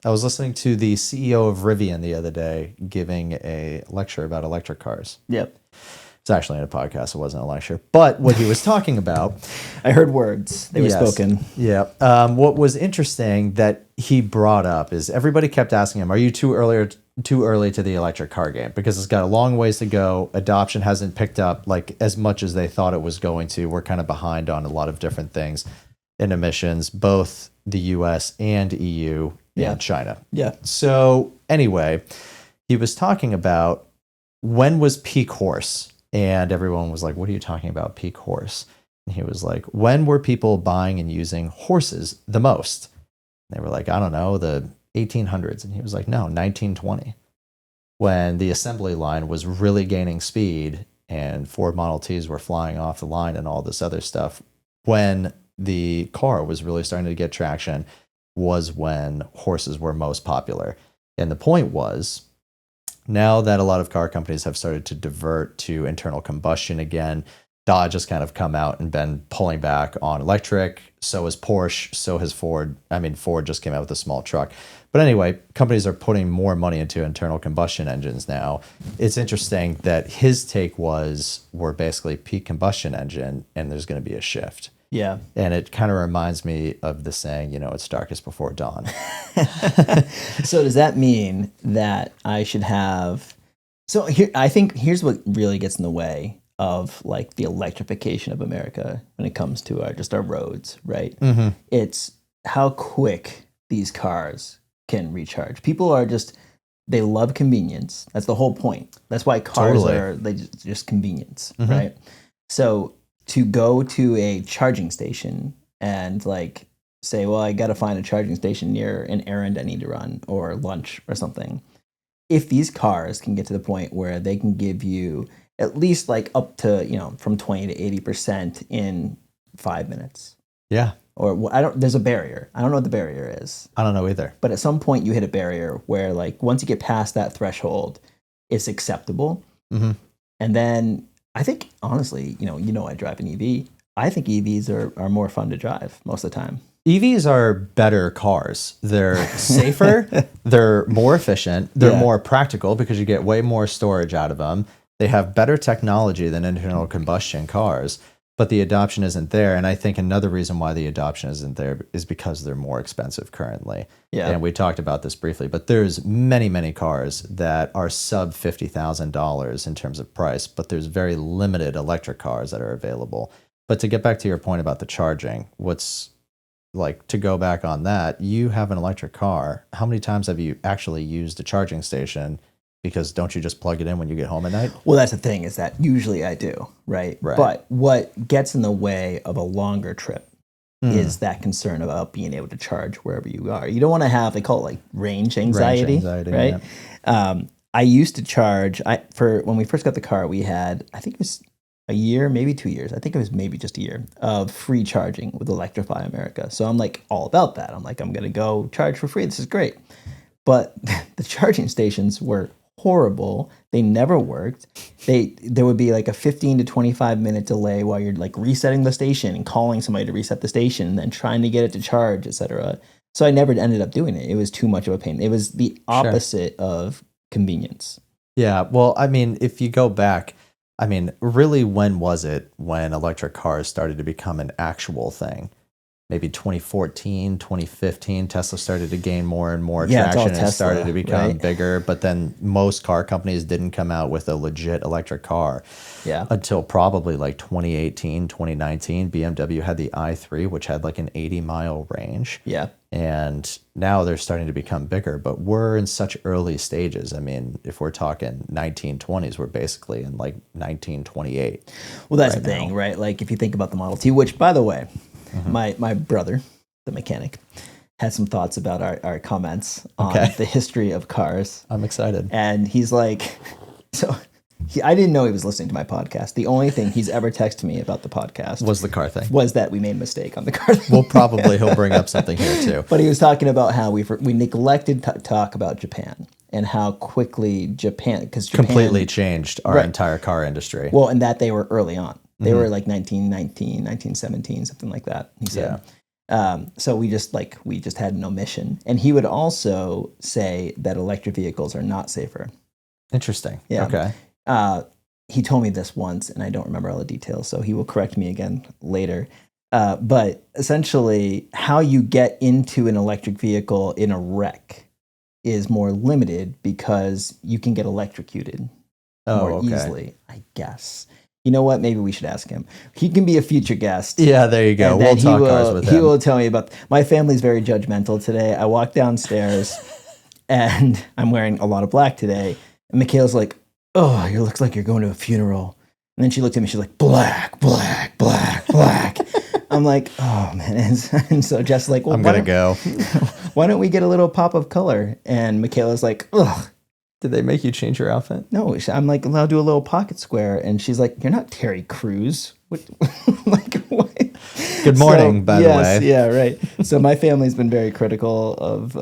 I was listening to the CEO of Rivian the other day giving a lecture about electric cars. Yep. It's actually in a podcast. It wasn't a lecture. But what he was talking about... I heard words. They were spoken. Yeah. What was interesting that he brought up is everybody kept asking him, are you too early to the electric car game? Because it's got a long ways to go. Adoption hasn't picked up like as much as they thought it was going to. We're kind of behind on a lot of different things in emissions, both the US and EU and China. Yeah. So anyway, he was talking about when was peak horse? And everyone was like, what are you talking about, peak horse? And he was like, when were people buying and using horses the most? And they were like, I don't know, the 1800s. And he was like, no, 1920. When the assembly line was really gaining speed and Ford Model Ts were flying off the line and all this other stuff. When the car was really starting to get traction was when horses were most popular. And the point was, now that a lot of car companies have started to divert to internal combustion again, Dodge has kind of come out and been pulling back on electric. So has Porsche. So has Ford. I mean, Ford just came out with a small truck. But anyway, companies are putting more money into internal combustion engines now. It's interesting that his take was we're basically peak combustion engine and there's going to be a shift. Yeah. And it kind of reminds me of the saying, it's darkest before dawn. So does that mean that I should have... So here, I think here's what really gets in the way of like the electrification of America when it comes to our roads, right? Mm-hmm. It's how quick these cars can recharge. People are they love convenience. That's the whole point. That's why cars are just convenience, mm-hmm. right? So to go to a charging station and like say, well, I got to find a charging station near an errand I need to run or lunch or something. If these cars can get to the point where they can give you at least like up to, from 20 to 80% in 5 minutes. Yeah. Or there's a barrier. I don't know what the barrier is. I don't know either. But at some point you hit a barrier where like once you get past that threshold, it's acceptable. Mm-hmm. And then I think, honestly, I drive an EV. I think EVs are more fun to drive most of the time. EVs are better cars. They're safer. They're more efficient. They're more practical because you get way more storage out of them. They have better technology than internal combustion cars, but the adoption isn't there. And I think another reason why the adoption isn't there is because they're more expensive currently. Yeah. And we talked about this briefly, but there's many, many cars that are sub $50,000 in terms of price, but there's very limited electric cars that are available. But to get back to your point about the charging, to go back on that, you have an electric car. How many times have you actually used a charging station? Because don't you just plug it in when you get home at night? Well, that's the thing is that usually I do, right? But what gets in the way of a longer trip is that concern about being able to charge wherever you are. You don't want to have, they call it like range anxiety right? Yeah. I used to charge, for when we first got the car, we had, I think it was a year, maybe 2 years. I think it was maybe just a year of free charging with Electrify America. So I'm like all about that. I'm like, I'm going to go charge for free. This is great. But the charging stations were horrible. They never worked. There would be like a 15 to 25 minute delay while you're like resetting the station and calling somebody to reset the station and then trying to get it to charge, etc. So I never ended up doing it. It was too much of a pain. It was the opposite of convenience. Yeah. Well, I mean, if you go back, really, when was it when electric cars started to become an actual thing? Maybe 2014, 2015, Tesla started to gain more and more traction and started to become bigger. But then most car companies didn't come out with a legit electric car until probably like 2018, 2019. BMW had the i3, which had like an 80-mile range. Yeah. And now they're starting to become bigger, but we're in such early stages. I mean, if we're talking 1920s, we're basically in like 1928. Well, that's the thing, right? Like if you think about the Model T, which by the way, my brother, the mechanic, had some thoughts about our comments on the history of cars. I'm excited. And he's like, I didn't know he was listening to my podcast. The only thing he's ever texted me about the podcast was the car thing. Was that we made a mistake on the car thing. He'll bring up something here too. But he was talking about how we neglected to talk about Japan and how quickly Japan completely changed our entire car industry. Well, and that they were early on. They were like 1919, 1917, something like that, he said. So we just had an omission. And he would also say that electric vehicles are not safer. Interesting. Yeah. Okay. He told me this once, and I don't remember all the details, so he will correct me again later. But essentially, how you get into an electric vehicle in a wreck is more limited because you can get electrocuted more easily, I guess. You know what? Maybe we should ask him. He can be a future guest. Yeah, there you go. We'll talk cars with him. He will tell me about... My family's very judgmental today. I walked downstairs, and I'm wearing a lot of black today. And Michaela's like, oh, it looks like you're going to a funeral. And then she looked at me. She's like, black, black, black, black. I'm like, oh, man. And so Jeff's like, well, I'm going to go. Why don't we get a little pop of color? And Michaela's like, ugh. Did they make you change your outfit? No, I'm like, I'll do a little pocket square. And she's like, you're not Terry Crews. Like, what? Good morning, by the way. Yeah, right. So my family's been very critical of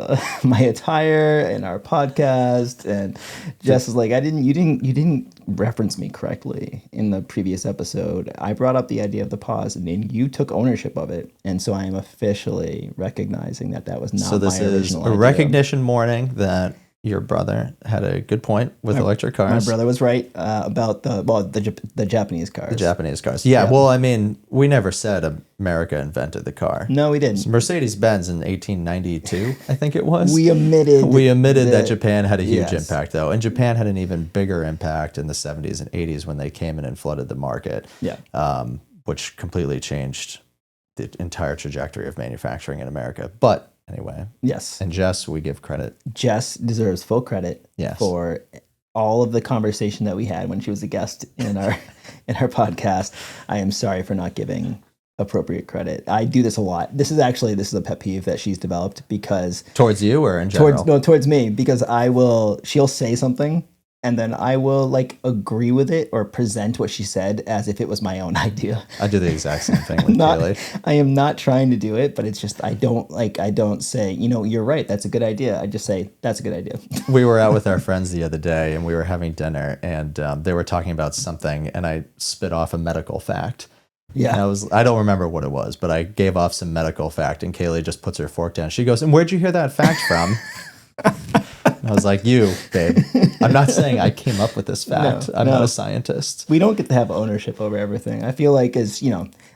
my attire and our podcast. And Jess is like, you didn't reference me correctly in the previous episode. I brought up the idea of the pause, and then you took ownership of it. And so I am officially recognizing that was not my original idea. So this is a recognition morning that your brother had a good point with electric cars. My brother was right about the Japanese cars. The Japanese cars. Yeah, well, I mean, we never said America invented the car. No, we didn't. Mercedes-Benz in 1892, I think it was. We omitted that Japan had a huge impact, though. And Japan had an even bigger impact in the 70s and 80s when they came in and flooded the market, which completely changed the entire trajectory of manufacturing in America. But anyway. Yes. And Jess, we give credit. Jess deserves full credit for all of the conversation that we had when she was a guest in our podcast. I am sorry for not giving appropriate credit. I do this a lot. This is a pet peeve that she's developed because... Towards you or in general? Towards me, because she'll say something and then I will agree with it or present what she said as if it was my own idea. I do the exact same thing with Kaylee. I am not trying to do it, but it's just I don't say, you're right, that's a good idea. I just say, that's a good idea. We were out with our friends the other day and we were having dinner and they were talking about something and I spit off a medical fact. Yeah. And I don't remember what it was, but I gave off some medical fact and Kaylee just puts her fork down. She goes, and where'd you hear that fact from? I was like, you, babe. I'm not saying I came up with this fact. I'm not a scientist. We don't get to have ownership over everything. I feel like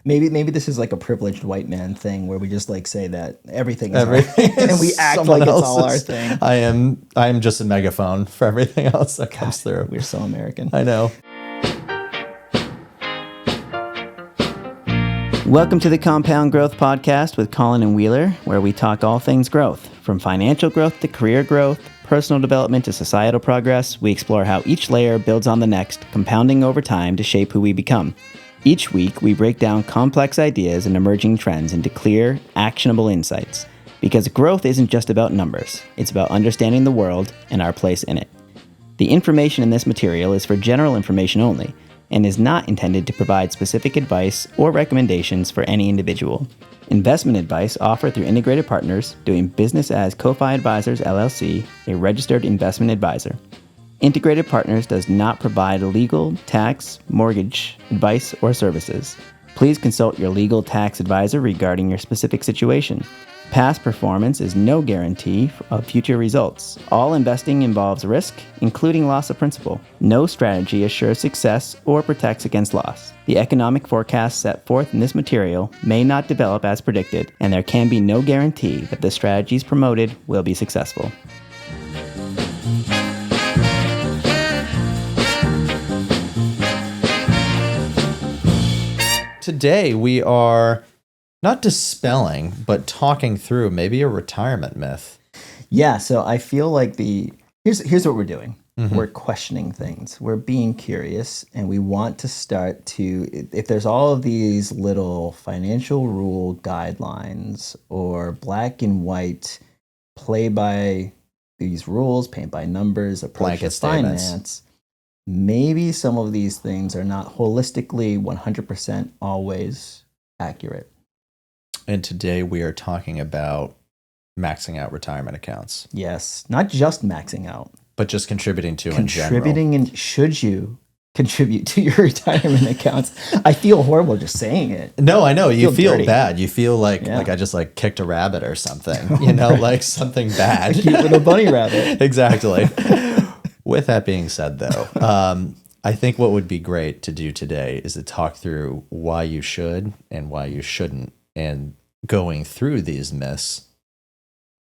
maybe this is like a privileged white man thing where we just say that everything is and we act like it's all our thing. I am just a megaphone for everything else that comes through. We're so American. I know. Welcome to the Compound Growth Podcast with Colin and Wheeler, where we talk all things growth, from financial growth to career growth, personal development to societal progress. We explore how each layer builds on the next, compounding over time to shape who we become. Each week, we break down complex ideas and emerging trends into clear, actionable insights. Because growth isn't just about numbers, it's about understanding the world and our place in it. The information in this material is for general information only, and is not intended to provide specific advice or recommendations for any individual. Investment advice offered through Integrated Partners, doing business as Ko-Fi Advisors LLC, a registered investment advisor. Integrated Partners does not provide legal, tax, mortgage, advice, or services. Please consult your legal tax advisor regarding your specific situation. Past performance is no guarantee of future results. All investing involves risk, including loss of principal. No strategy assures success or protects against loss. The economic forecasts set forth in this material may not develop as predicted, and there can be no guarantee that the strategies promoted will be successful. Today we are not dispelling, but talking through maybe a retirement myth. Yeah, so I feel like here's what we're doing. Mm-hmm. We're questioning things. We're being curious, and we want to start to, if there's all of these little financial rule guidelines or black and white, play by these rules, paint by numbers, approach to finance, maybe some of these things are not holistically 100% always accurate. And today we are talking about maxing out retirement accounts. Yes, not just maxing out. But just contributing to in general. And should you contribute to your retirement accounts. I feel horrible just saying it. No, I know. You feel dirty. bad. You feel like I just like kicked a rabbit or something, you know, like something bad. Cute little bunny rabbit. Exactly. With that being said, though, I think what would be great to do today is to talk through why you should and why you shouldn't, and going through these myths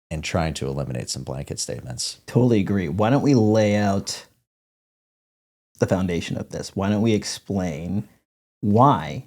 and trying to eliminate some blanket statements. Totally agree. Why don't we lay out the foundation of this? Why don't we explain why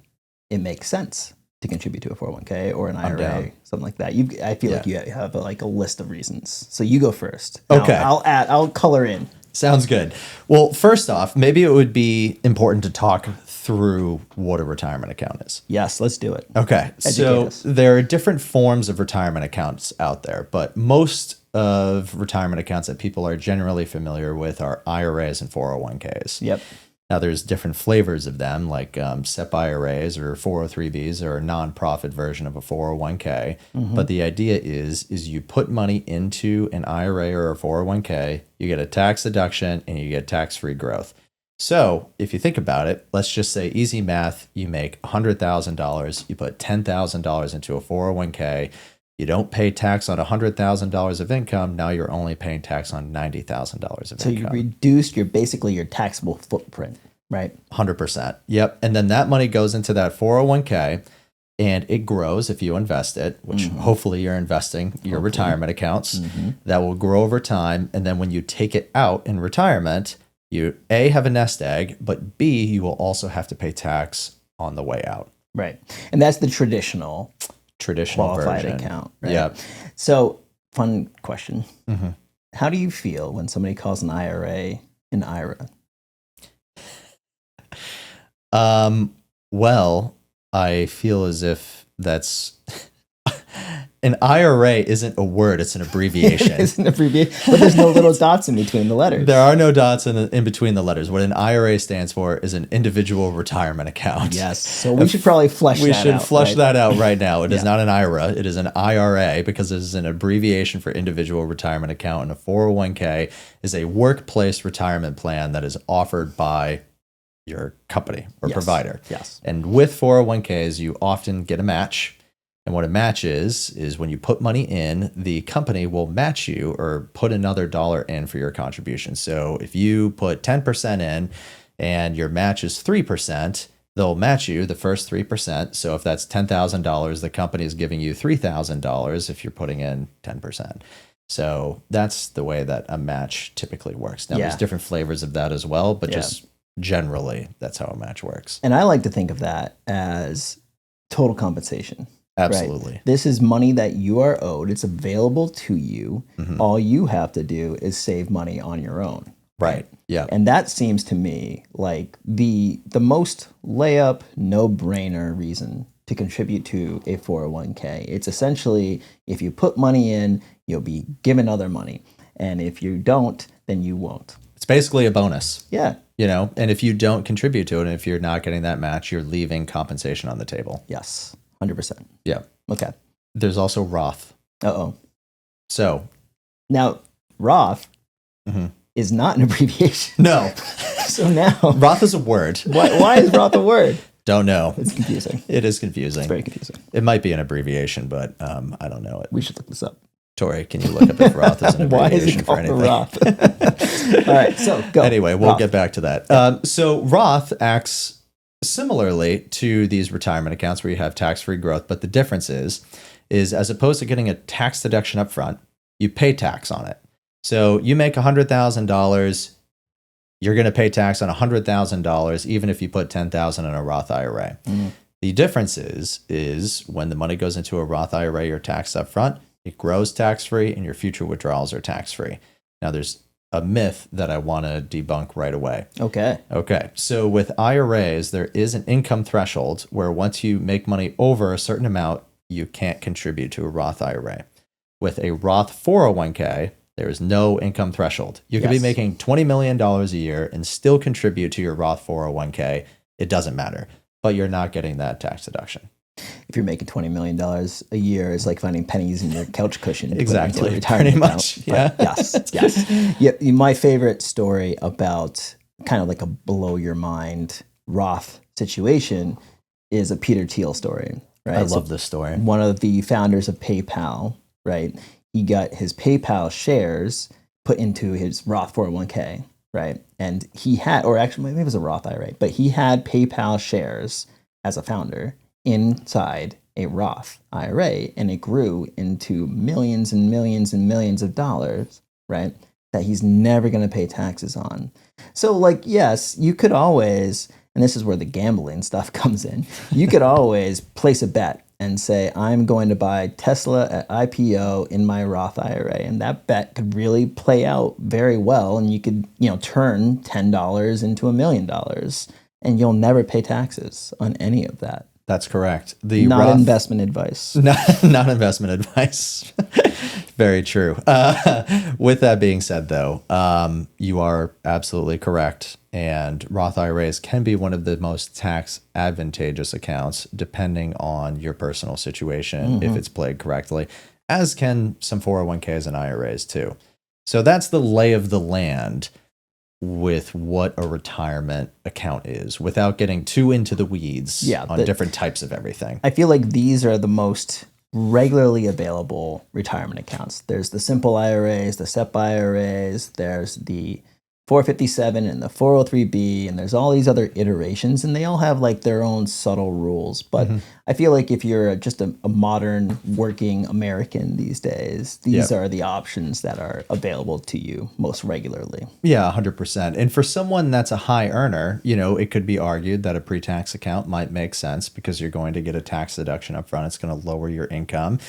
it makes sense to contribute to a 401k or an IRA, something like that? I feel like you have like a list of reasons. So you go first. Okay. I'll color in. Sounds good. Well, first off, maybe it would be important to talk through what a retirement account is. Yes, let's do it. Okay. So there are different forms of retirement accounts out there, but most of retirement accounts that people are generally familiar with are IRAs and 401ks. Yep. Now, there's different flavors of them, like SEP IRAs or 403bs or a nonprofit version of a 401k. But the idea is you put money into an IRA or a 401k, you get a tax deduction, and you get tax-free growth. So if you think about it, let's just say easy math, you make $100,000, you put $10,000 into a 401k, you don't pay tax on $100,000 of income. Now you're only paying tax on $90,000 of income. So you reduced basically your taxable footprint, right? 100%. Yep. And then that money goes into that 401k and it grows if you invest it, which hopefully you're investing your retirement accounts. That will grow over time. And then when you take it out in retirement, you A, have a nest egg, but B, you will also have to pay tax on the way out. Right. And that's the traditional qualified version. Account. Right? Yeah. So, fun question. How do you feel when somebody calls an IRA an IRA? Well, I feel as if that's an IRA isn't a word; it's an abbreviation. It's an abbreviation, but there's no little dots in between the letters. There are no dots in between the letters. What an IRA stands for is an individual retirement account. Yes. So we should probably flesh that out. We should flesh that out right now. It is not an IRA. It is an IRA because it is an abbreviation for individual retirement account, and a 401k is a workplace retirement plan that is offered by your company or provider. Yes. And with 401ks, you often get a match. And what a match is when you put money in, the company will match you or put another dollar in for your contribution. So if you put 10% in and your match is 3%, they'll match you the first 3%. So if that's $10,000, the company is giving you $3,000 if you're putting in 10%. So that's the way that a match typically works. Now, there's different flavors of that as well, but just generally, that's how a match works. And I like to think of that as total compensation. Absolutely. Right? This is money that you are owed. It's available to you. All you have to do is save money on your own. Right. Yeah. And that seems to me like the most layup, no-brainer reason to contribute to a 401k. It's essentially, if you put money in, you'll be given other money. And if you don't, then you won't. It's basically a bonus. Yeah. You know, and if you don't contribute to it, and if you're not getting that match, you're leaving compensation on the table. Yes. 100%. Yeah. Okay. There's also Roth. Uh-oh. So. Now, Roth is not an abbreviation. No. So now. Roth is a word. Why is Roth a word? Don't know. It's confusing. It is confusing. It's very confusing. It might be an abbreviation, but I don't know it. We should look this up. Tori, can you look up if Roth is an Why is abbreviation it for called anything? Roth? All right, so go. Anyway, we'll Roth. get back to that. So Roth acts similarly to these retirement accounts where you have tax-free growth, but the difference is as opposed to getting a tax deduction up front, you pay tax on it. So you make $100,000, you're going to pay tax on $100,000, even if you put $10,000 in a Roth IRA. The difference is when the money goes into a Roth IRA, you're taxed up front, it grows tax-free, and your future withdrawals are tax-free. Now, there's a myth that I want to debunk right away. Okay. So with IRAs, there is an income threshold where once you make money over a certain amount, you can't contribute to a Roth IRA. With a Roth 401k, there is no income threshold. You could be making $20 million a year and still contribute to your Roth 401k. It doesn't matter, but you're not getting that tax deduction. If you're making $20 million a year, it's like finding pennies in your couch cushion. Exactly. Pretty much. Yeah. Yes. Yeah. My favorite story about kind of like a blow your mind Roth situation is a Peter Thiel story, right? I love this story. One of the founders of PayPal, right? He got his PayPal shares put into his Roth 401k, right? And he had, or actually maybe it was a Roth IRA, but he had PayPal shares as a founder inside a Roth IRA, and it grew into millions and millions and millions of dollars, right? That he's never going to pay taxes on. So, like, yes, you could always, and this is where the gambling stuff comes in, you could always place a bet and say, I'm going to buy Tesla at IPO in my Roth IRA. And that bet could really play out very well. And you could, turn $10 into $1 million, and you'll never pay taxes on any of that. That's correct. Not investment advice. Not investment advice. Very true. With that being said, though, you are absolutely correct. And Roth IRAs can be one of the most tax advantageous accounts, depending on your personal situation, if it's played correctly, as can some 401ks and IRAs too. So that's the lay of the land with what a retirement account is, without getting too into the weeds on different types of everything. I feel like these are the most regularly available retirement accounts. There's the simple IRAs, the SEP IRAs, there's the 457 and the 403B, and there's all these other iterations, and they all have like their own subtle rules. But I feel like if you're just a modern working American these days, these are the options that are available to you most regularly. Yeah, 100%. And for someone that's a high earner, it could be argued that a pre-tax account might make sense because you're going to get a tax deduction up front. It's going to lower your income.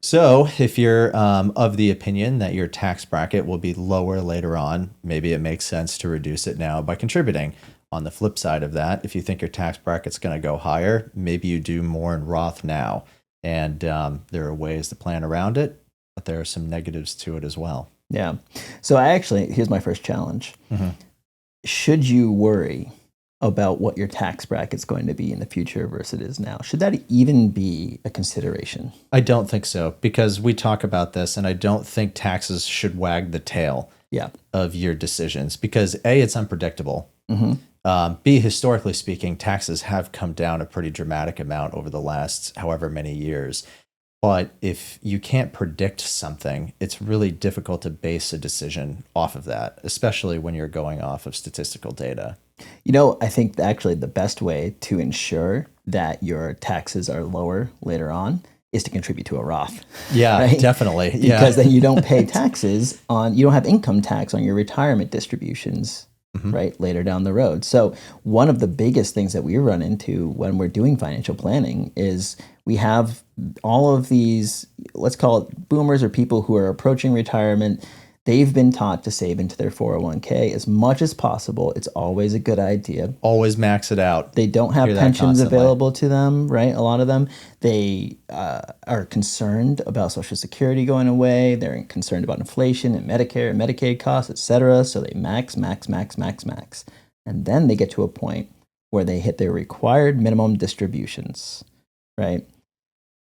So if you're of the opinion that your tax bracket will be lower later on, maybe it makes sense to reduce it now by contributing. On the flip side of that, if you think your tax bracket's going to go higher, maybe you do more in Roth now. And there are ways to plan around it, but there are some negatives to it as well. Yeah. So here's my first challenge. Should you worry about what your tax bracket's going to be in the future versus it is now? Should that even be a consideration? I don't think so, because we talk about this, and I don't think taxes should wag the tail of your decisions, because A, it's unpredictable. B, historically speaking, taxes have come down a pretty dramatic amount over the last however many years. But if you can't predict something, it's really difficult to base a decision off of that, especially when you're going off of statistical data. I think actually the best way to ensure that your taxes are lower later on is to contribute to a Roth. Yeah, right? Definitely. Because then you don't pay taxes you don't have income tax on your retirement distributions, right, later down the road. So one of the biggest things that we run into when we're doing financial planning is we have all of these, let's call it boomers or people who are approaching retirement. They've been taught to save into their 401k as much as possible. It's always a good idea. Always max it out. They don't have pensions available to them, right? A lot of them. They are concerned about Social Security going away. They're concerned about inflation and Medicare and Medicaid costs, et cetera. So they max. And then they get to a point where they hit their required minimum distributions, right?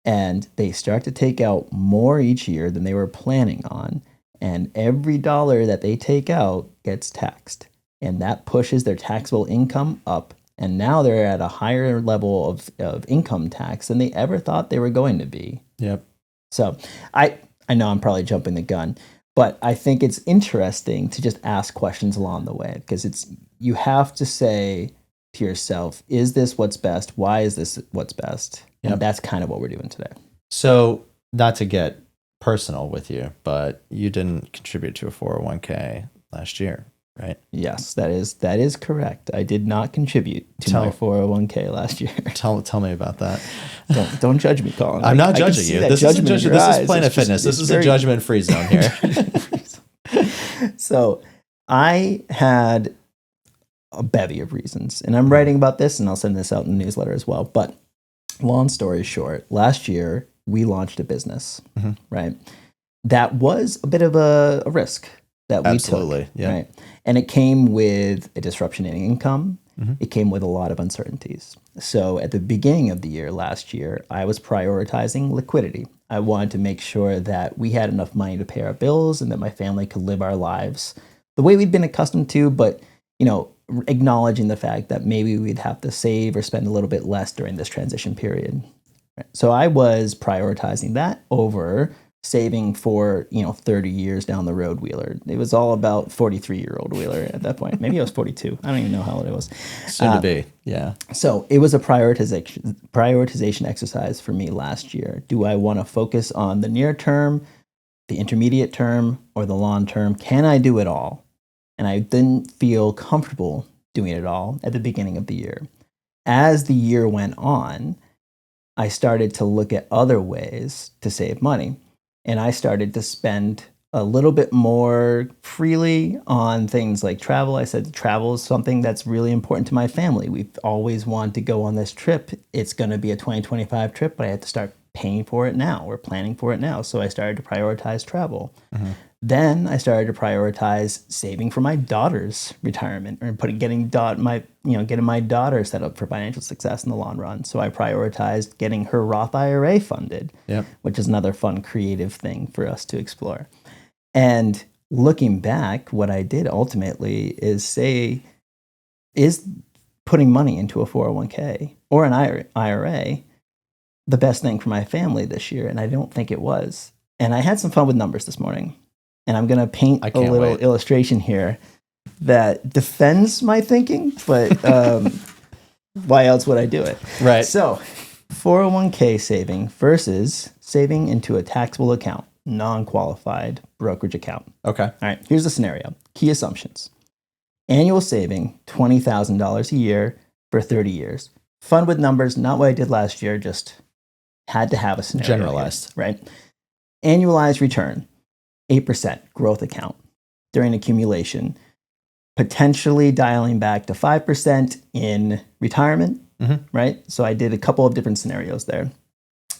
And they start to take out more each year than they were planning on. And every dollar that they take out gets taxed. And that pushes their taxable income up. And now they're at a higher level of income tax than they ever thought they were going to be. Yep. So I know I'm probably jumping the gun, but I think it's interesting to just ask questions along the way, because you have to say to yourself, is this what's best? Why is this what's best? Yep. And that's kind of what we're doing today. So not to get personal with you, but you didn't contribute to a 401k last year, right? Yes, that is correct. I did not contribute to my 401k last year. Tell me about that. Don't judge me, Colin. I'm not judging you. This is Planet Fitness. This is a judgment-free zone here. So I had a bevy of reasons, and I'm writing about this, and I'll send this out in the newsletter as well. But long story short, last year we launched a business, right? That was a bit of a risk that we took. Yeah. Right? And it came with a disruption in income. It came with a lot of uncertainties. So at the beginning of the year, last year, I was prioritizing liquidity. I wanted to make sure that we had enough money to pay our bills and that my family could live our lives the way we'd been accustomed to, but acknowledging the fact that maybe we'd have to save or spend a little bit less during this transition period. Right? So I was prioritizing that over saving for 30 years down the road Wheeler. It was all about 43-year-old Wheeler at that point. Maybe I was 42. I don't even know how old I was. Soon to be. Yeah. So it was a prioritization exercise for me last year. Do I want to focus on the near term, the intermediate term, or the long term? Can I do it all? And I didn't feel comfortable doing it all at the beginning of the year. As the year went on, I started to look at other ways to save money. And I started to spend a little bit more freely on things like travel. I said travel is something that's really important to my family. We've always wanted to go on this trip. It's going to be a 2025 trip, but I have to start paying for it now. We're planning for it now. So I started to prioritize travel. Mm-hmm. Then I started to prioritize saving for my daughter's retirement, or getting my daughter set up for financial success in the long run. So I prioritized getting her Roth IRA funded, which is another fun, creative thing for us to explore. And looking back, what I did ultimately is putting money into a 401k or an IRA the best thing for my family this year? And I don't think it was. And I had some fun with numbers this morning. And I'm going to paint a little illustration here that defends my thinking, but why else would I do it? Right. So 401k saving versus saving into a taxable account, non-qualified brokerage account. Okay. All right, here's the scenario. Key assumptions. Annual saving, $20,000 a year for 30 years. Fun with numbers, not what I did last year, just had to have a scenario. Generalized. Here, right? Annualized return. 8% growth account during accumulation, potentially dialing back to 5% in retirement, right? So I did a couple of different scenarios there.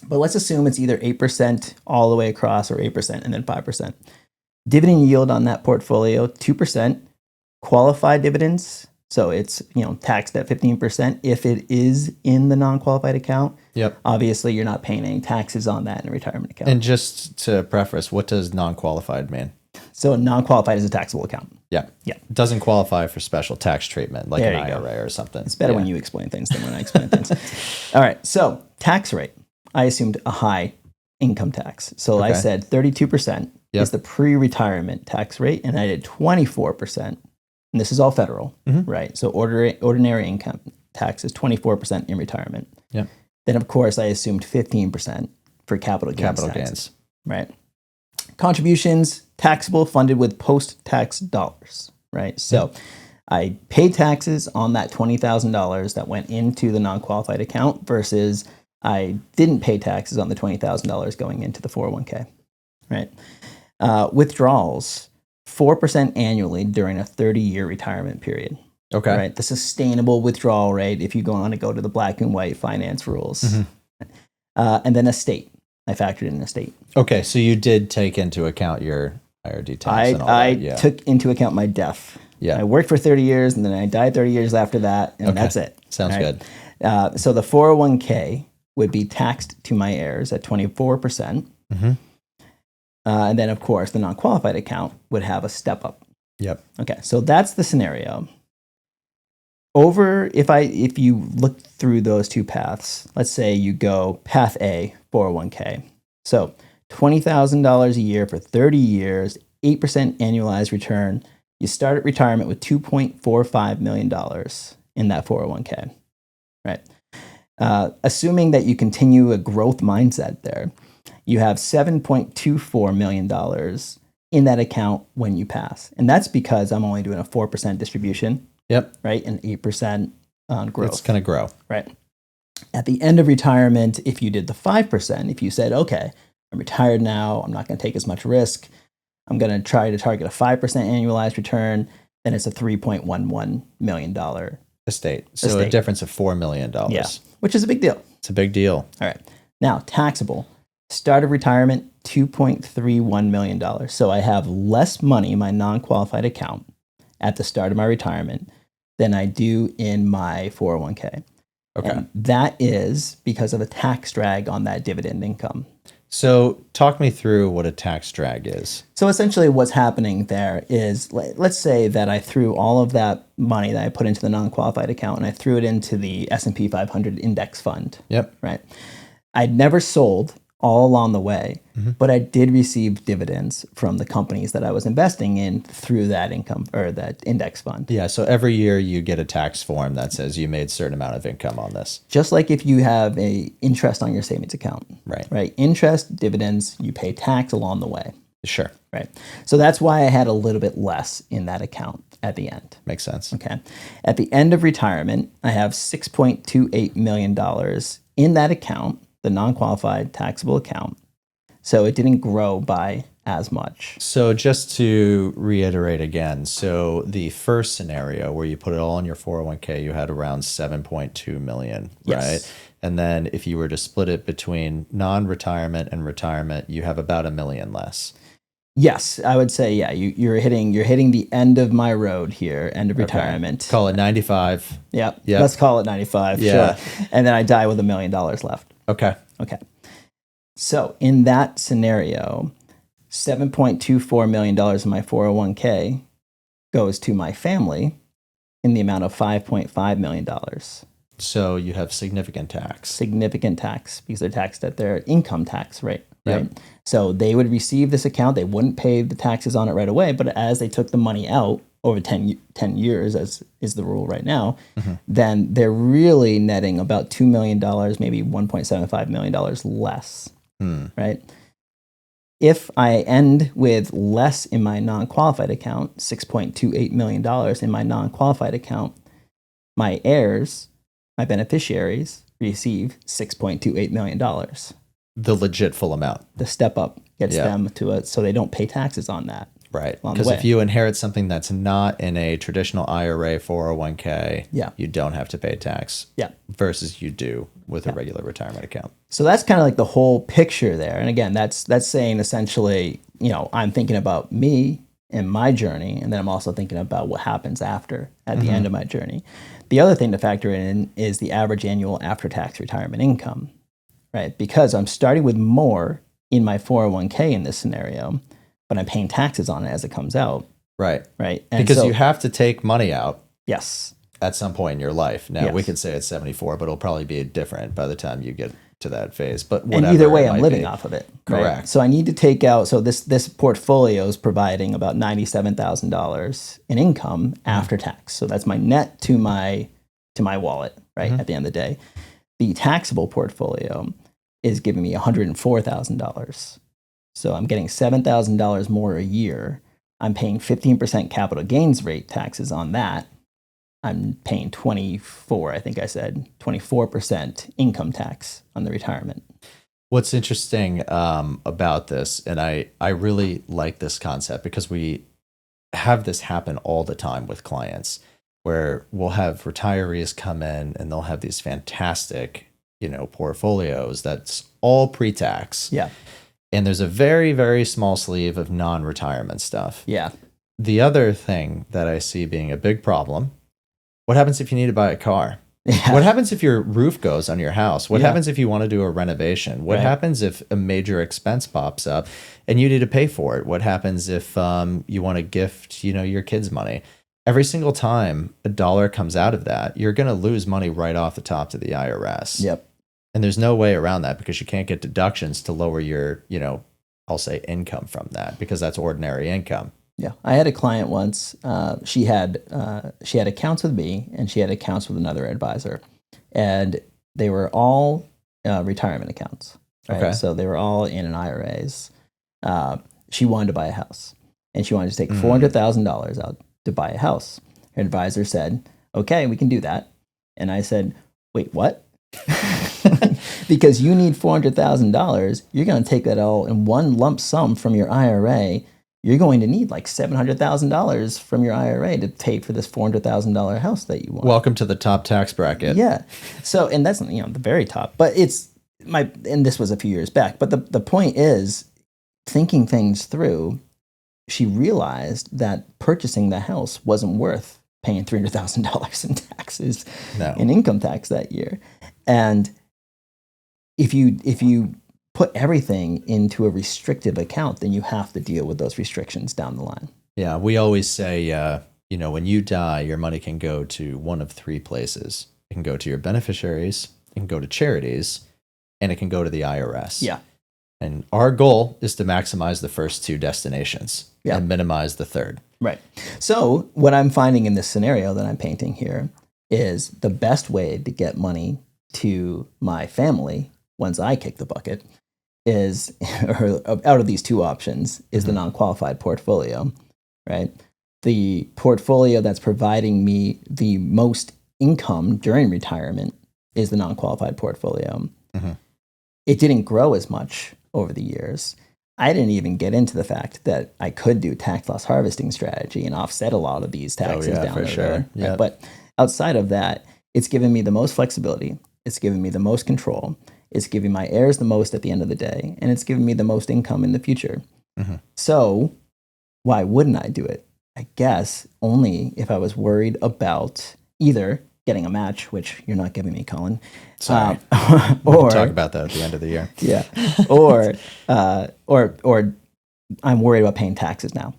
But let's assume it's either 8% all the way across or 8% and then 5%. Dividend yield on that portfolio, 2%. Qualified dividends, so it's taxed at 15% if it is in the non-qualified account. Yep. Obviously, you're not paying any taxes on that in a retirement account. And just to preface, what does non-qualified mean? So non-qualified is a taxable account. Yeah. Yeah. It doesn't qualify for special tax treatment like an IRA or something. It's better when you explain things than when I explain things. All right. So tax rate. I assumed a high income tax. So I said 32% is the pre-retirement tax rate, and I did 24%. And this is all federal, right? So ordinary income tax is 24% in retirement. Yeah. Then, of course, I assumed 15% for capital gains. Right? Contributions, taxable, funded with post-tax dollars, right? So I paid taxes on that $20,000 that went into the non-qualified account versus I didn't pay taxes on the $20,000 going into the 401k, right? Withdrawals. 4% annually during a 30-year retirement period. Okay. Right. The sustainable withdrawal rate if you go on to go to the black and white finance rules. And then estate. I factored in estate. Okay. So you did take into account your IRD tax and all that. I took into account my death. Yeah. I worked for 30 years and then I died 30 years after that. And that's it. Sounds good. So the 401k would be taxed to my heirs at 24%. And then, of course, the non-qualified account would have a step up. Yep. Okay, so that's the scenario. If you look through those two paths, let's say you go path A, 401k. So $20,000 a year for 30 years, 8% annualized return. You start at retirement with $2.45 million in that 401k, right? Assuming that you continue a growth mindset there, you have $7.24 million in that account when you pass. And that's because I'm only doing a 4% distribution. Yep. Right? And 8% on growth. It's going to grow. Right. At the end of retirement, if you did the 5%, if you said, okay, I'm retired now, I'm not going to take as much risk, I'm going to try to target a 5% annualized return, then it's a $3.11 million estate. So a difference of $4 million. Yeah, which is a big deal. It's a big deal. All right. Now, taxable. Start of retirement, $2.31 million. So I have less money in my non-qualified account at the start of my retirement than I do in my 401k. Okay. And that is because of a tax drag on that dividend income. So talk me through what a tax drag is. So essentially what's happening there is, let's say that I threw all of that money that I put into the non-qualified account and I threw it into the S&P 500 index fund. Yep. Right. I'd never sold all along the way, but I did receive dividends from the companies that I was investing in through that income or that index fund. Yeah. So every year you get a tax form that says you made a certain amount of income on this. Just like if you have a interest on your savings account. Right. Right. Interest, dividends, you pay tax along the way. Sure. Right. So that's why I had a little bit less in that account at the end. Makes sense. Okay. At the end of retirement, I have $6.28 million in that account, the non-qualified taxable account. So it didn't grow by as much. So just to reiterate again, so the first scenario where you put it all in your 401k, you had around 7.2 million, Yes. right? And then if you were to split it between non-retirement and retirement, you have about $1 million less. Yes, I would say, yeah, you're hitting the end of my road here, end of retirement. Call it 95. Yep. Yep. Let's call it 95. Yeah. Sure. And then I die with $1 million left. Okay. Okay. So in that scenario, $7.24 million of my 401k goes to my family in the amount of $5.5 million. So you have significant tax. Significant tax because they're taxed at their income tax rate. Yep. Right. So they would receive this account. They wouldn't pay the taxes on it right away. But as they took the money out over 10 years, as is the rule right now, then they're really netting about $2 million, maybe $1.75 million less. Right. If I end with less in my non-qualified account, $6.28 million in my non-qualified account, my heirs, my beneficiaries, receive $6.28 million. The legit full amount. The step up gets them to it, so they don't pay taxes on that. Right. Because if you inherit something that's not in a traditional IRA 401k, you don't have to pay tax. Yeah. Versus you do with a regular retirement account. So that's kind of like the whole picture there. And again, that's saying essentially, I'm thinking about me and my journey, and then I'm also thinking about what happens after at the end of my journey. The other thing to factor in is the average annual after-tax retirement income, right? Because I'm starting with more in my 401k in this scenario, but I'm paying taxes on it as it comes out. Right. Right. And because you have to take money out. Yes. At some point in your life. Now, we could say it's 74, but it'll probably be different by the time you get to that phase. But whatever. And either way, I'm living off of it. Correct. Right? So I need to take out, so this portfolio is providing about $97,000 in income after tax. So that's my net to my wallet, right? At the end of the day. The taxable portfolio is giving me $104,000. So I'm getting $7,000 more a year. I'm paying 15% capital gains rate taxes on that. I'm paying 24% income tax on the retirement. What's interesting about this, and I really like this concept because we have this happen all the time with clients where we'll have retirees come in and they'll have these fantastic, portfolios that's all pre-tax. Yeah. And there's a very, very small sleeve of non-retirement stuff. Yeah. The other thing that I see being a big problem, what happens if you need to buy a car? Yeah. What happens if your roof goes on your house? What happens if you want to do a renovation? What happens if a major expense pops up and you need to pay for it? What happens if you want to gift, your kids money? Every single time a dollar comes out of that, you're going to lose money right off the top to the IRS. Yep. And there's no way around that because you can't get deductions to lower your, I'll say income from that because that's ordinary income. Yeah, I had a client once. She had accounts with me, and she had accounts with another advisor, and they were all retirement accounts. Right? Okay. So they were all in IRAs. She wanted to buy a house, and she wanted to take $400,000 out to buy a house. Her advisor said, "Okay, we can do that," and I said, "Wait, what?" Because you need $400,000, you're going to take that all in one lump sum from your IRA. You're going to need like $700,000 from your IRA to pay for this $400,000 house that you want. Welcome to the top tax bracket. Yeah. So, and that's, the very top, but and this was a few years back, but the point is thinking things through, she realized that purchasing the house wasn't worth paying $300,000 in taxes, in income tax that year. And if you put everything into a restrictive account, then you have to deal with those restrictions down the line. Yeah, we always say, when you die, your money can go to one of three places. It can go to your beneficiaries, it can go to charities, and it can go to the IRS. Yeah. And our goal is to maximize the first two destinations and minimize the third. Right. So what I'm finding in this scenario that I'm painting here is the best way to get money to my family once I kick the bucket is, or out of these two options, is the non-qualified portfolio, right? The portfolio that's providing me the most income during retirement is the non-qualified portfolio. Mm-hmm. It didn't grow as much over the years. I didn't even get into the fact that I could do tax loss harvesting strategy and offset a lot of these taxes down the road. Yeah. But outside of that, it's given me the most flexibility. It's given me the most control. It's giving my heirs the most at the end of the day. And it's giving me the most income in the future. Mm-hmm. So why wouldn't I do it? I guess only if I was worried about either getting a match, which you're not giving me, Colin. Sorry. Or we'll talk about that at the end of the year. Yeah. Or I'm worried about paying taxes now.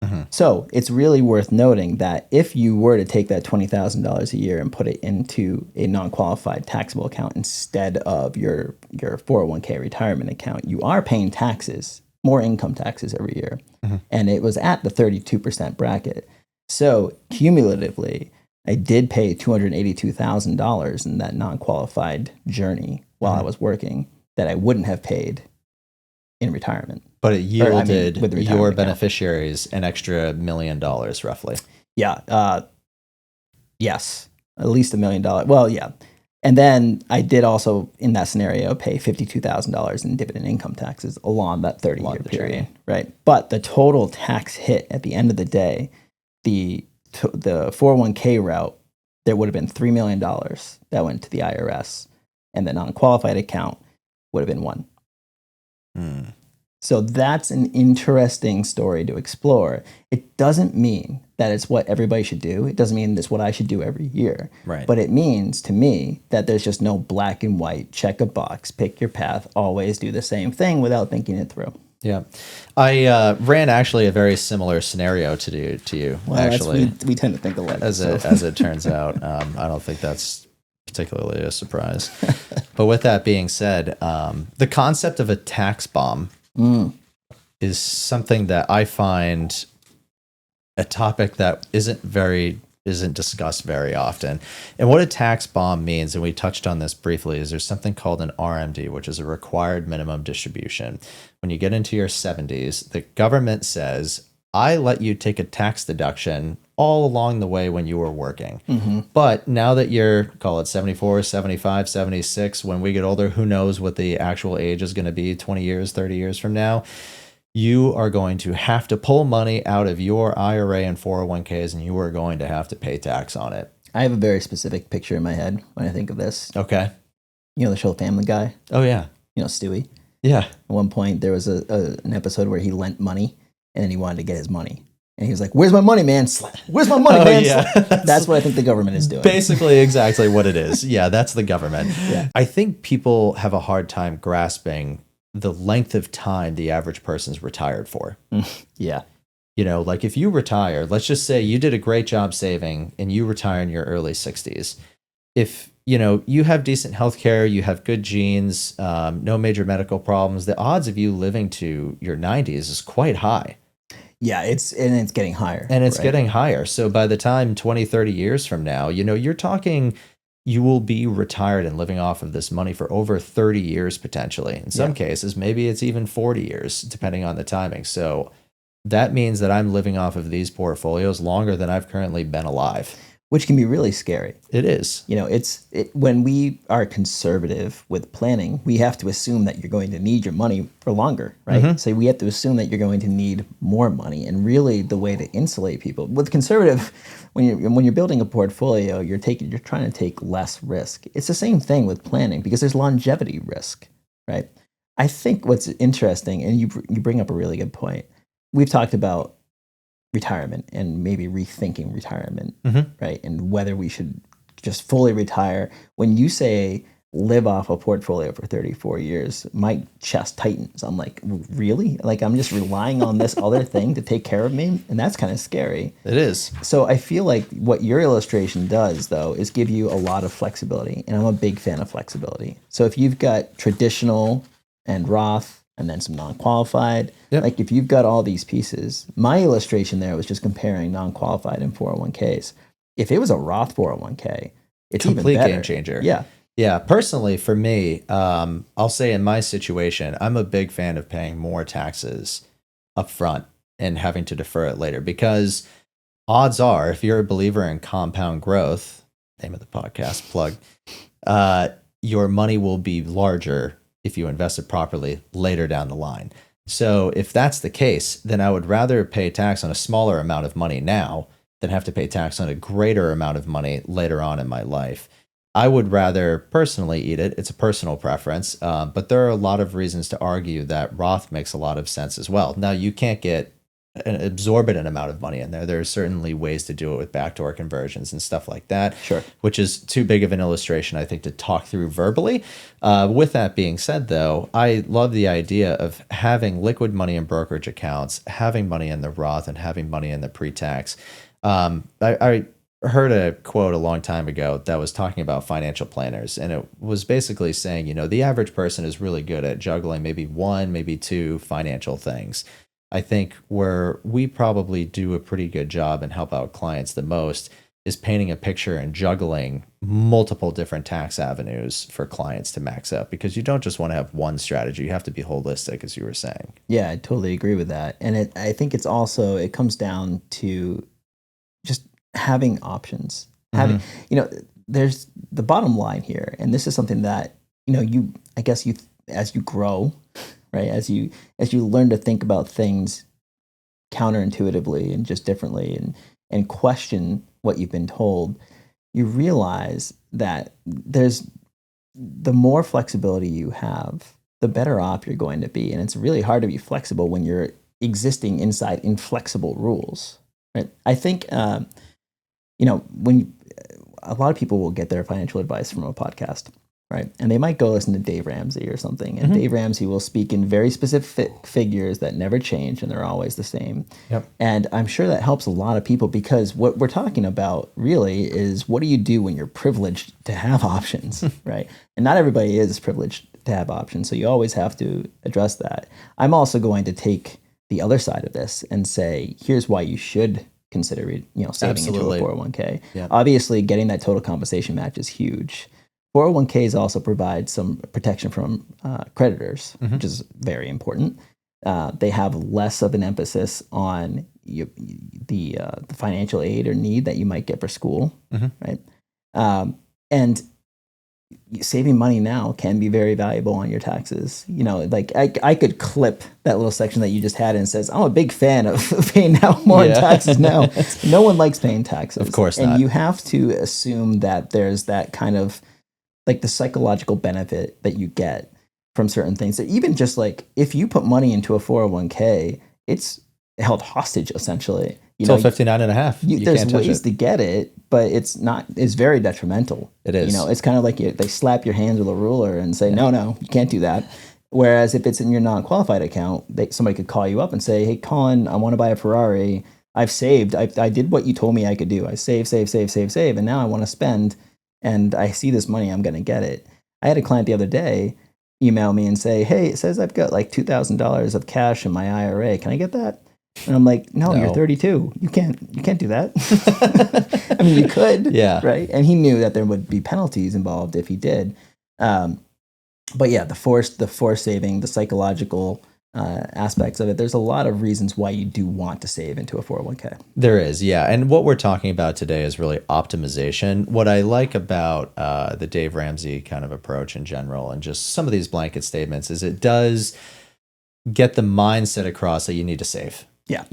Mm-hmm. So it's really worth noting that if you were to take that $20,000 a year and put it into a non-qualified taxable account instead of your 401k retirement account, you are paying taxes, more income taxes every year. Mm-hmm. And it was at the 32% bracket. So cumulatively, I did pay $282,000 in that non-qualified journey while I was working that I wouldn't have paid in retirement. But it yielded with the your retirement beneficiaries an extra $1 million, roughly. Yeah. Yes. At least $1 million. Well, yeah. And then I did also, in that scenario, pay $52,000 in dividend income taxes along that 30-year period. Right. But the total tax hit at the end of the day, the 401k route, there would have been $3 million that went to the IRS, and the non-qualified account would have been $1 million. So that's an interesting story to explore. It doesn't mean that it's what everybody should do. It doesn't mean it's what I should do every year. Right. But it means to me that there's just no black and white, check a box, pick your path, always do the same thing without thinking it through. Yeah. I ran actually a very similar scenario to you. Well, actually, we tend to think alike. As it turns out, I don't think that's particularly a surprise. But with that being said, the concept of a tax bomb is something that I find a topic that isn't discussed very often. And what a tax bomb means, and we touched on this briefly, is there's something called an RMD, which is a required minimum distribution. When you get into your 70s, the government says, I let you take a tax deduction all along the way when you were working. Mm-hmm. But now that you're, call it 74, 75, 76, when we get older, who knows what the actual age is going to be 20 years, 30 years from now, you are going to have to pull money out of your IRA and 401ks, and you are going to have to pay tax on it. I have a very specific picture in my head when I think of this. Okay. You know the show Family Guy? Oh, yeah. You know Stewie? Yeah. At one point, there was an episode where he lent money, and then he wanted to get his money. And he was like, where's my money, man? Where's my money, man? Yeah. That's what I think the government is doing. Basically, exactly what it is. Yeah, that's the government. Yeah. I think people have a hard time grasping the length of time the average person's retired for. Yeah. You know, like if you retire, let's just say you did a great job saving and you retire in your early 60s. If, you have decent health care, you have good genes, no major medical problems, the odds of you living to your 90s is quite high. Yeah, it's getting higher. And it's getting higher. So by the time 20, 30 years from now, you're talking you will be retired and living off of this money for over 30 years potentially. In some cases, maybe it's even 40 years, depending on the timing. So that means that I'm living off of these portfolios longer than I've currently been alive. Which can be really scary. It is. When we are conservative with planning, we have to assume that you're going to need your money for longer, right? Mm-hmm. So we have to assume that you're going to need more money. And really the way to insulate people with conservative, when you're building a portfolio, you're trying to take less risk. It's the same thing with planning because there's longevity risk, right? I think what's interesting, and you bring up a really good point. We've talked about retirement and maybe rethinking retirement, right? And whether we should just fully retire. When you say live off a portfolio for 34 years, my chest tightens. I'm like, really? Like, I'm just relying on this other thing to take care of me? And that's kind of scary. It is. So I feel like what your illustration does, though, is give you a lot of flexibility. And I'm a big fan of flexibility. So if you've got traditional and Roth and then some non-qualified, like if you've got all these pieces, my illustration there was just comparing non-qualified and 401ks. If it was a Roth 401k, it's complete even better. game changer. Yeah. Yeah, personally, for me, I'll say in my situation, I'm a big fan of paying more taxes up front and having to defer it later, because odds are, if you're a believer in compound growth, name of the podcast, plug, your money will be larger if you invest it properly later down the line. So if that's the case, then I would rather pay tax on a smaller amount of money now than have to pay tax on a greater amount of money later on in my life. I would rather personally eat it. It's a personal preference, but there are a lot of reasons to argue that Roth makes a lot of sense as well. Now, you can't get an exorbitant amount of money in there. There are certainly ways to do it with backdoor conversions and stuff like that, sure, which is too big of an illustration, I think, to talk through verbally. With that being said, though, I love the idea of having liquid money in brokerage accounts, having money in the Roth, and having money in the pre-tax. I heard a quote a long time ago that was talking about financial planners, and it was basically saying, the average person is really good at juggling maybe one, maybe two financial things. I think where we probably do a pretty good job and help out clients the most is painting a picture and juggling multiple different tax avenues for clients to max out, because you don't just want to have one strategy. You have to be holistic, as you were saying. Yeah, I totally agree with that. And I think it comes down to just having options. Having, there's the bottom line here, and this is something that, as you grow, right, as you learn to think about things counterintuitively and just differently, and question what you've been told, you realize that the more flexibility you have, the better off you're going to be. And it's really hard to be flexible when you're existing inside inflexible rules, right? I think when a lot of people will get their financial advice from a podcast, right? And they might go listen to Dave Ramsey or something. And Dave Ramsey will speak in very specific figures that never change, and they're always the same. Yep. And I'm sure that helps a lot of people, because what we're talking about really is, what do you do when you're privileged to have options, right? And not everybody is privileged to have options. So you always have to address that. I'm also going to take the other side of this and say, here's why you should consider saving into a 401k. Yeah. Obviously, getting that total compensation match is huge. 401ks also provide some protection from creditors, which is very important. They have less of an emphasis on the financial aid or need that you might get for school, right? And saving money now can be very valuable on your taxes. Like I could clip that little section that you just had, and it says, I'm a big fan of paying out more in taxes now. No one likes paying taxes. Of course not. And you have to assume that there's that kind of, like, the psychological benefit that you get from certain things. So even just like, if you put money into a 401k, it's held hostage essentially. Until 59 and a half. There's ways to get it, but it's very detrimental. It is. It's kind of like they slap your hands with a ruler and say, no, you can't do that. Whereas if it's in your non-qualified account, somebody could call you up and say, hey, Colin, I want to buy a Ferrari. I've saved. I did what you told me I could do. I save. And now I want to spend. And I see this money, I'm going to get it. I had a client the other day email me and say, hey, it says I've got like $2,000 of cash in my IRA. Can I get that? And I'm like, no, you're 32. You can't do that. I mean, you could, right? And he knew that there would be penalties involved if he did. But yeah, the forced saving, the psychological aspects of it, there's a lot of reasons why you do want to save into a 401k. There is, yeah. And what we're talking about today is really optimization. What I like about the Dave Ramsey kind of approach in general, and just some of these blanket statements, is it does get the mindset across that you need to save. Yeah.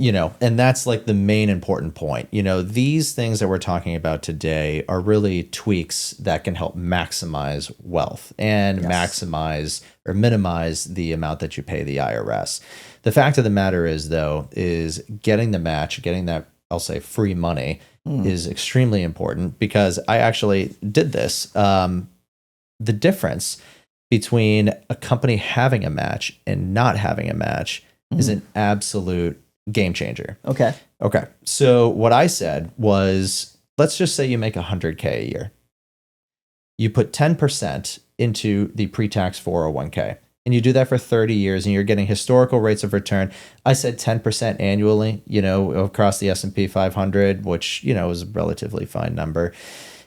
And that's like the main important point. These things that we're talking about today are really tweaks that can help maximize wealth and maximize or minimize the amount that you pay the IRS. The fact of the matter is, though, is getting the match, getting that, I'll say, free money is extremely important, because I actually did this. the difference between a company having a match and not having a match is an absolute game changer. Okay. So what I said was, let's just say you make $100K a year. You put 10% into the pre-tax 401k, and you do that for 30 years, and you're getting historical rates of return. I said 10% annually, across the S&P 500, which, is a relatively fine number.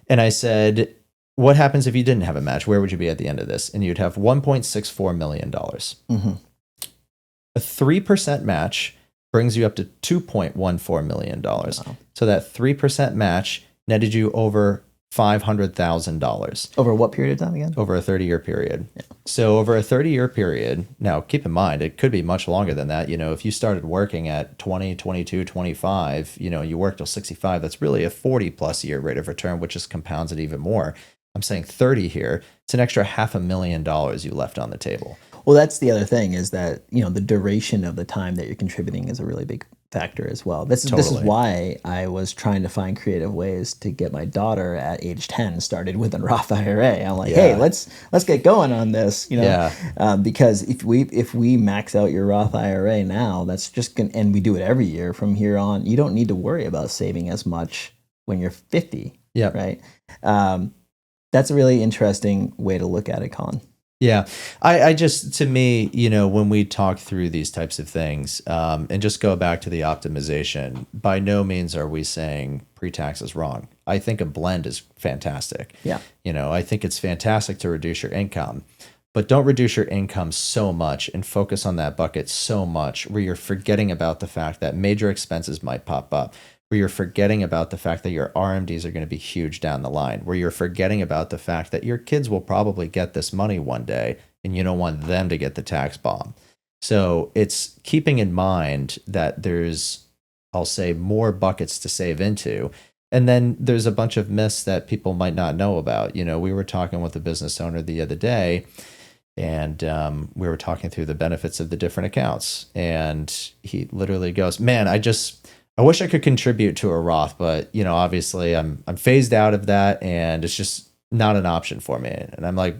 And I said, what happens if you didn't have a match? Where would you be at the end of this? And you'd have $1.64 million. A 3% match brings you up to $2.14 million. Wow. So that 3% match netted you over $500,000. Over what period of time again? Over a 30-year period. Yeah. So over a 30-year period, now keep in mind, it could be much longer than that. If you started working at 20, 22, 25, you worked till 65, that's really a 40 plus year rate of return, which just compounds it even more. I'm saying 30 here. It's an extra $500,000 you left on the table. Well, that's the other thing is that, the duration of the time that you're contributing is a really big factor as well. This is why I was trying to find creative ways to get my daughter at age 10 started with a Roth IRA. I'm like, hey, let's get going on this, because if we max out your Roth IRA now, that's just and we do it every year from here on, you don't need to worry about saving as much when you're 50. Yeah. Right. That's a really interesting way to look at it, Colin. Yeah. I just, to me, when we talk through these types of things, and just go back to the optimization, by no means are we saying pre-tax is wrong. I think a blend is fantastic. Yeah. I think it's fantastic to reduce your income, but don't reduce your income so much and focus on that bucket so much where you're forgetting about the fact that major expenses might pop up, where you're forgetting about the fact that your RMDs are going to be huge down the line, where you're forgetting about the fact that your kids will probably get this money one day and you don't want them to get the tax bomb. So it's keeping in mind that there's, I'll say, more buckets to save into. And then there's a bunch of myths that people might not know about. We were talking with a business owner the other day, and we were talking through the benefits of the different accounts. And he literally goes, man, I wish I could contribute to a Roth, but obviously I'm phased out of that, and it's just not an option for me. And I'm like,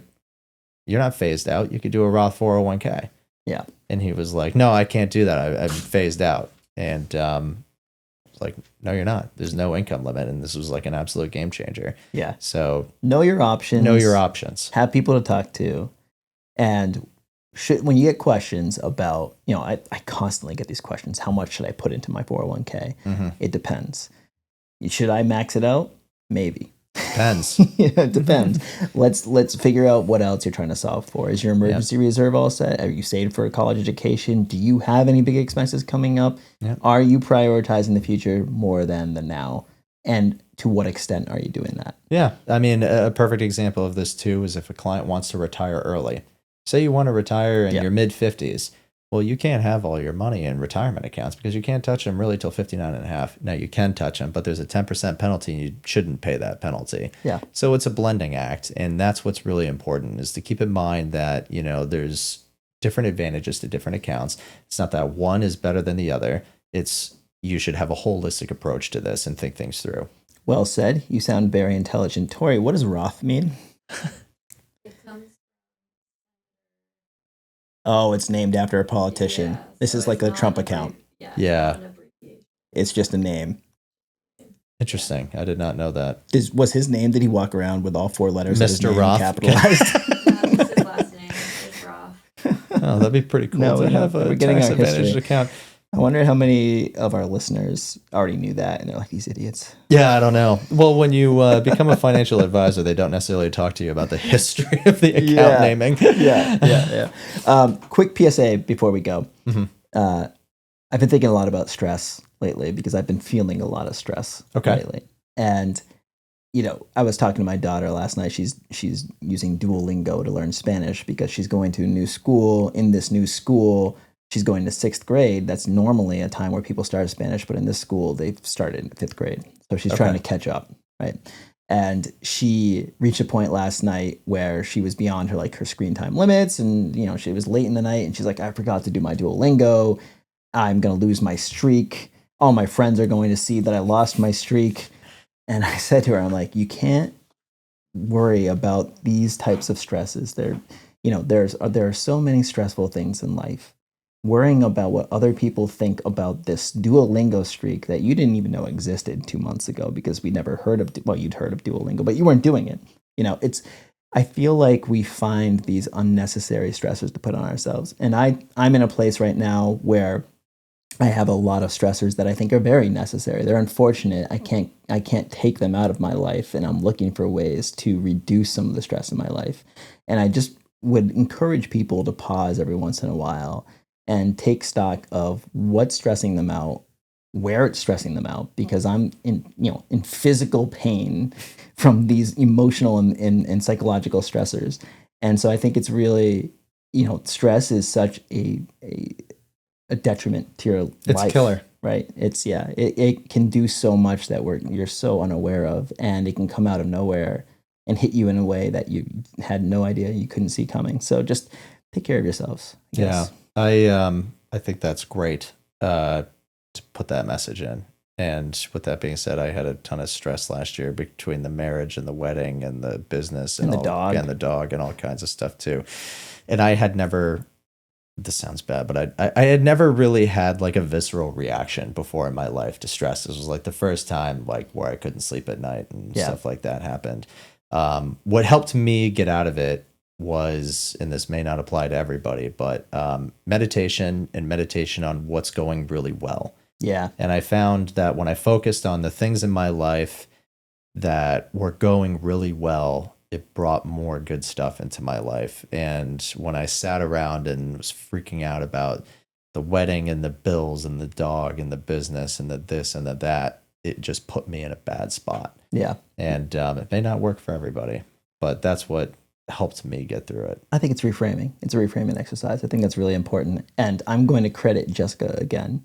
you're not phased out. You could do a Roth 401k. Yeah. And he was like, no, I can't do that. I'm phased out. And it's like, no, you're not. There's no income limit, and this was like an absolute game changer. Yeah. So know your options. Know your options. Have people to talk to, and when you get questions about, I constantly get these questions. How much should I put into my 401k? Mm-hmm. It depends. Should I max it out? Maybe. Depends. It depends. Let's figure out what else you're trying to solve for. Is your emergency reserve all set? Are you saved for a college education? Do you have any big expenses coming up? Yep. Are you prioritizing the future more than the now? And to what extent are you doing that? Yeah. I mean, a perfect example of this too is if a client wants to retire early. Say you want to retire in your mid-50s. Well, you can't have all your money in retirement accounts because you can't touch them really till 59 and a half. Now, you can touch them, but there's a 10% penalty, and you shouldn't pay that penalty. Yeah. So it's a blending act, and that's what's really important, is to keep in mind that, there's different advantages to different accounts. It's not that one is better than the other. It's you should have a holistic approach to this and think things through. Well said. You sound very intelligent. Tori, what does Roth mean? Oh, it's named after a politician. Yeah, this is like a Trump account. Yeah. It's just a name. Interesting. I did not know that. Was his name, did he walk around with all four letters Mr. Roth capitalized? That's his last name. It's Roth. Oh, that'd be pretty cool to have a tax-advantaged account. I wonder how many of our listeners already knew that, and they're like, these idiots. Yeah, I don't know. Well, when you become a financial advisor, they don't necessarily talk to you about the history of the account naming. Yeah. Quick PSA before we go. Mm-hmm. I've been thinking a lot about stress lately because I've been feeling a lot of stress lately. And, I was talking to my daughter last night. She's using Duolingo to learn Spanish because she's going to a new school. In this new school, she's going to 6th grade. That's normally a time where people start Spanish, but in this school, they've started in 5th grade. So she's trying to catch up, right? And she reached a point last night where she was beyond her screen time limits, and she was late in the night, and she's like, I forgot to do my Duolingo. I'm going to lose my streak. All my friends are going to see that I lost my streak. And I said to her, I'm like, you can't worry about these types of stresses. There are so many stressful things in life. Worrying about what other people think about this Duolingo streak that you didn't even know existed 2 months ago because we never heard of, well, you'd heard of Duolingo, but you weren't doing it. I feel like we find these unnecessary stressors to put on ourselves. And I'm in a place right now where I have a lot of stressors that I think are very necessary. They're unfortunate. I can't take them out of my life, and I'm looking for ways to reduce some of the stress in my life. And I just would encourage people to pause every once in a while and take stock of what's stressing them out, where it's stressing them out, because I'm in physical pain from these emotional and psychological stressors. And so I think it's really, stress is such a detriment to your life. It's killer. Right. It can do so much that you're so unaware of, and it can come out of nowhere and hit you in a way that you had no idea, you couldn't see coming. So just take care of yourselves, I guess. Yeah. I think that's great to put that message in. And with that being said, I had a ton of stress last year between the marriage and the wedding and the business and the dog and all kinds of stuff too. And I had never, this sounds bad, but I had never really had like a visceral reaction before in my life to stress. This was like the first time like where I couldn't sleep at night and stuff like that happened. What helped me get out of it was, and this may not apply to everybody, but meditation on what's going really well. Yeah. And I found that when I focused on the things in my life that were going really well, it brought more good stuff into my life. And when I sat around and was freaking out about the wedding and the bills and the dog and the business and the this and the that, it just put me in a bad spot. Yeah. And it may not work for everybody, but that's what helped me get through it. I think it's reframing. It's a reframing exercise. I think that's really important. And I'm going to credit Jessica again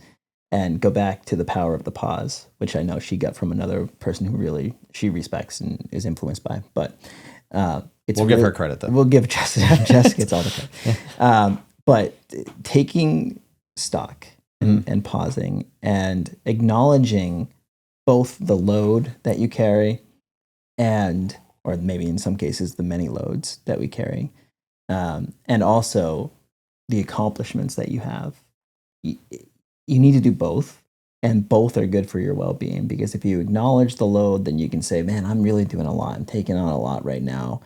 and go back to the power of the pause, which I know she got from another person who really she respects and is influenced by. But we'll give her credit, though. We'll give Jessica gets all the credit. But taking stock and pausing and acknowledging both the load that you carry and, or maybe in some cases, the many loads that we carry, and also the accomplishments that you have. You need to do both, and both are good for your well-being, because if you acknowledge the load, then you can say, man, I'm really doing a lot. I'm taking on a lot right now.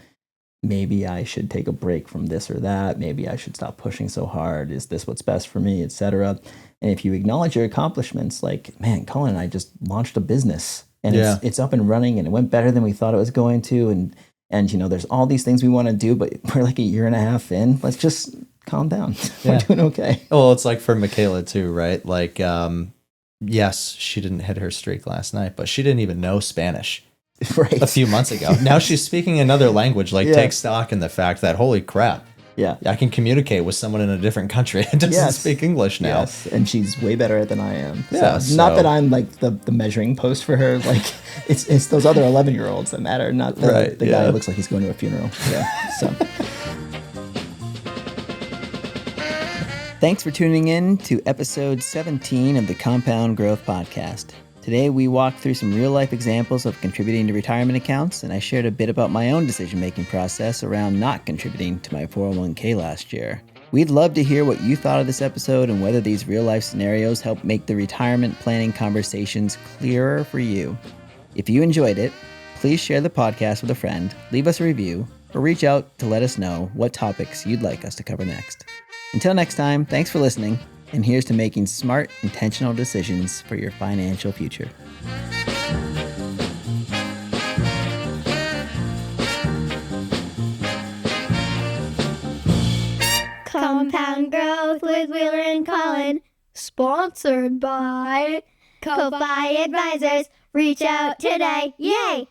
Maybe I should take a break from this or that. Maybe I should stop pushing so hard. Is this what's best for me, etc.? And if you acknowledge your accomplishments, like, man, Colin and I just launched a business, and it's up and running, and it went better than we thought it was going to. And there's all these things we want to do, but we're like a year and a half in. Let's just calm down. We're doing okay. Well, it's like for Michaela too, right? Like, yes, she didn't hit her streak last night, but she didn't even know Spanish a few months ago. Now she's speaking another language. Like, take stock in the fact that, holy crap, I can communicate with someone in a different country that doesn't speak English now. Yes, and she's way better at than I am. Yeah, so, not that I'm like the measuring post for her. Like, it's those other 11-year-olds that matter, not the guy who looks like he's going to a funeral. Yeah. So. Thanks for tuning in to episode 17 of the Compound Growth Podcast. Today, we walked through some real-life examples of contributing to retirement accounts, and I shared a bit about my own decision-making process around not contributing to my 401k last year. We'd love to hear what you thought of this episode and whether these real-life scenarios help make the retirement planning conversations clearer for you. If you enjoyed it, please share the podcast with a friend, leave us a review, or reach out to let us know what topics you'd like us to cover next. Until next time, thanks for listening, and here's to making smart, intentional decisions for your financial future. Compound Growth with Wheeler and Colin, sponsored by Ko-Fi Advisors. Reach out today. Yay!